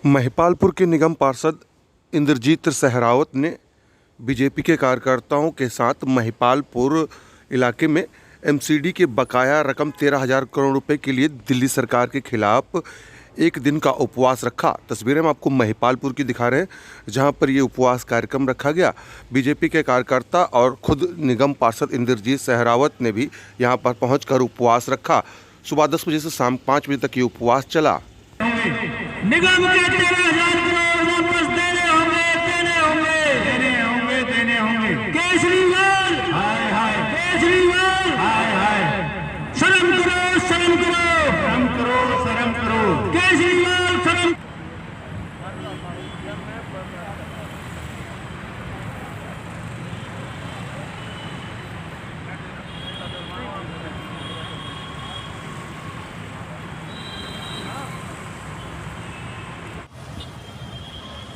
महिपालपुर के निगम पार्षद इंद्रजीत सहरावत ने बीजेपी के कार्यकर्ताओं के साथ महिपालपुर इलाके में एमसीडी के बकाया रकम 13,000 करोड़ रुपए के लिए दिल्ली सरकार के खिलाफ एक दिन का उपवास रखा। तस्वीरें हम आपको महिपालपुर की दिखा रहे हैं, जहां पर ये उपवास कार्यक्रम रखा गया। बीजेपी के कार्यकर्ता और खुद निगम पार्षद इंद्रजीत सहरावत ने भी यहां पर पहुंचकर उपवास रखा। सुबह 10 बजे से शाम 5 बजे तक ये उपवास चला। निगम के 13,000 करोड़ वापस देने होंगे। केजरीवाल हाय हाय, केजरीवाल हाय हाय, शर्म करो केजरीवाल शर्म।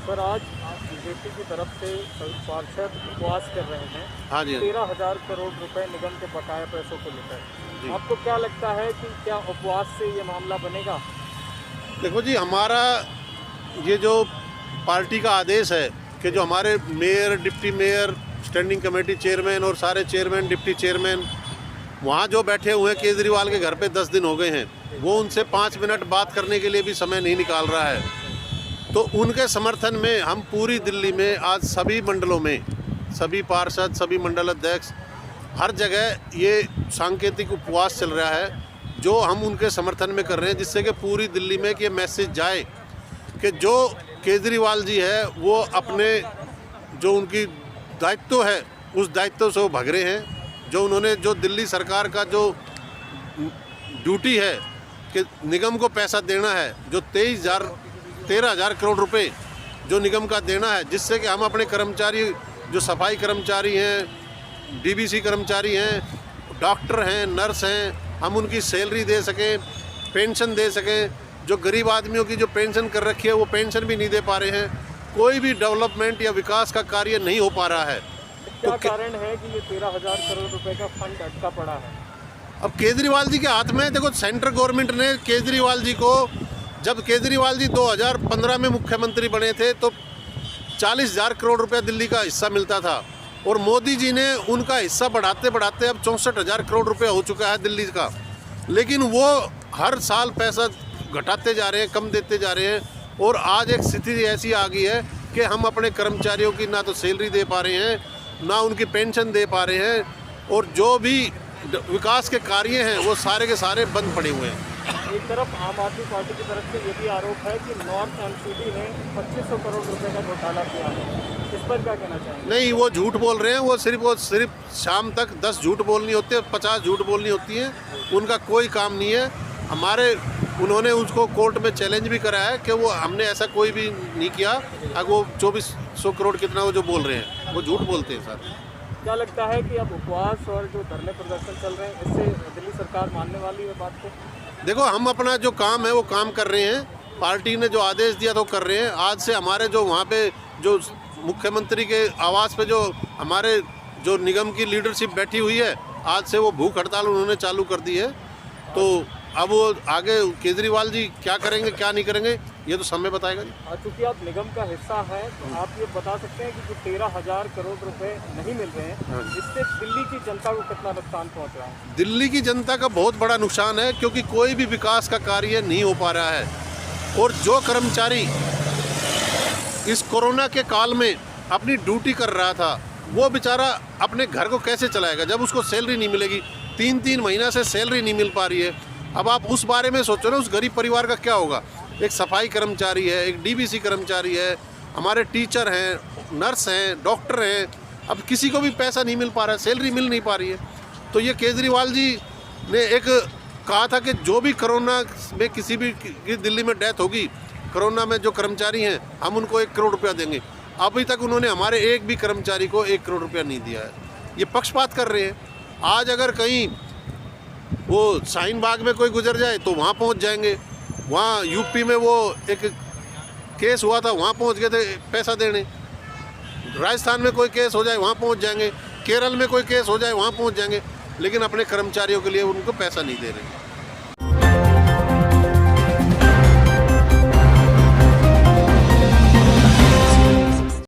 सर, आज बीजेपी की तरफ से पार्षद उपवास कर रहे हैं। हाँ जी, 13,000 करोड़ रुपए निगम के बकाया पैसों को लेकर आपको क्या लगता है कि क्या उपवास से ये मामला बनेगा? देखो जी, हमारा ये जो पार्टी का आदेश है कि जो हमारे mayor, deputy mayor, standing committee chairman और सारे चेयरमैन, डिप्टी चेयरमैन वहाँ जो बैठे हुए हैं केजरीवाल के घर पे 10 दिन हो गए हैं, वो उनसे 5 मिनट बात करने के लिए भी समय नहीं निकाल रहा है। तो उनके समर्थन में हम पूरी दिल्ली में आज सभी मंडलों में, सभी पार्षद, सभी मंडल अध्यक्ष, हर जगह ये सांकेतिक उपवास चल रहा है जो हम उनके समर्थन में कर रहे हैं, जिससे कि पूरी दिल्ली में कि ये मैसेज जाए कि जो केजरीवाल जी है वो अपने जो उनकी दायित्व है उस दायित्व से वो भग रहे हैं। जो उन्होंने जो दिल्ली सरकार का जो ड्यूटी है कि निगम को पैसा देना है, जो 13,000 करोड़ रुपए जो निगम का देना है, जिससे कि हम अपने कर्मचारी, जो सफाई कर्मचारी हैं, डीबीसी कर्मचारी हैं, डॉक्टर हैं, नर्स हैं, हम उनकी सैलरी दे सकें, पेंशन दे सकें। जो गरीब आदमियों की जो पेंशन कर रखी है वो पेंशन भी नहीं दे पा रहे हैं। कोई भी डेवलपमेंट या विकास का कार्य नहीं हो पा रहा है। क्या कारण है कि ये 13,000 करोड़ रुपए का फंड अटका पड़ा है? अब केजरीवाल जी के हाथ में, देखो, सेंट्रल गवर्नमेंट ने केजरीवाल जी को, जब केजरीवाल जी 2015 में मुख्यमंत्री बने थे तो 40,000 करोड़ रुपया दिल्ली का हिस्सा मिलता था, और मोदी जी ने उनका हिस्सा बढ़ाते बढ़ाते अब 64,000 करोड़ रुपया हो चुका है दिल्ली का। लेकिन वो हर साल पैसा घटाते जा रहे हैं, कम देते जा रहे हैं, और आज एक स्थिति ऐसी आ गई है कि हम अपने कर्मचारियों की ना तो सैलरी दे पा रहे हैं, ना उनकी पेंशन दे पा रहे हैं, और जो भी विकास के कार्य हैं वो सारे के सारे बंद पड़े हुए हैं। एक तरफ आम आदमी पार्टी की तरफ से ये भी आरोप है कि नॉर्थ एमसीडी ने 2500 करोड़ रुपए का घोटाला किया है। इस पर क्या कहना चाहेंगे? नहीं, वो झूठ बोल रहे हैं। वो सिर्फ शाम तक 10 झूठ बोलनी होती है, 50 झूठ बोलनी होती है। उनका कोई काम नहीं है। उन्होंने उसको कोर्ट में चैलेंज भी करा है कि वो हमने ऐसा कोई भी नहीं किया। अब वो 2400 करोड़ कितना वो जो बोल रहे हैं वो झूठ बोलते हैं सर। क्या लगता है कि अब उपवास और जो धरने प्रदर्शन चल रहे हैं, इससे दिल्ली सरकार मानने वाली है बात को? देखो, हम अपना जो काम है वो काम कर रहे हैं। पार्टी ने जो आदेश दिया तो कर रहे हैं। आज से हमारे जो वहाँ पे जो मुख्यमंत्री के आवास पे जो हमारे जो निगम की लीडरशिप बैठी हुई है, आज से वो भूख हड़ताल उन्होंने चालू कर दी है। तो अब वो आगे केजरीवाल जी क्या करेंगे क्या नहीं करेंगे ये तो समय बताएगा जी। चूँकि आप निगम का हिस्सा है तो आप ये बता सकते हैं कि जो 13,000 करोड़ रुपए नहीं मिल रहे हैं, इससे दिल्ली की जनता को कितना नुकसान पहुंच रहा है? दिल्ली की जनता का बहुत बड़ा नुकसान है, क्योंकि कोई भी विकास का कार्य नहीं हो पा रहा है। और जो कर्मचारी इस कोरोना के काल में अपनी ड्यूटी कर रहा था, वो बेचारा अपने घर को कैसे चलाएगा जब उसको सैलरी नहीं मिलेगी? 3-3 महीना से सैलरी नहीं मिल पा रही है। अब आप उस बारे में सोचो ना, उस गरीब परिवार का क्या होगा। एक सफाई कर्मचारी है, एक डीबीसी कर्मचारी है, हमारे टीचर हैं, नर्स हैं, डॉक्टर हैं। अब किसी को भी पैसा नहीं मिल पा रहा है, सैलरी मिल नहीं पा रही है। तो ये केजरीवाल जी ने एक कहा था कि जो भी कोरोना में किसी भी की दिल्ली में डेथ होगी, कोरोना में जो कर्मचारी हैं, हम उनको 1 करोड़ रुपया देंगे। अभी तक उन्होंने हमारे एक भी कर्मचारी को 1 करोड़ रुपया नहीं दिया है। ये पक्षपात कर रहे हैं। आज अगर कहीं वो शाहीन बाग में कोई गुजर जाए तो वहाँ पहुँच जाएंगे। वहाँ यूपी में वो एक केस हुआ था, वहाँ पहुँच गए थे पैसा देने। राजस्थान में कोई केस हो जाए वहाँ पहुँच जाएंगे। केरल में कोई केस हो जाए वहाँ पहुँच जाएंगे। लेकिन अपने कर्मचारियों के लिए उनको पैसा नहीं दे रहे।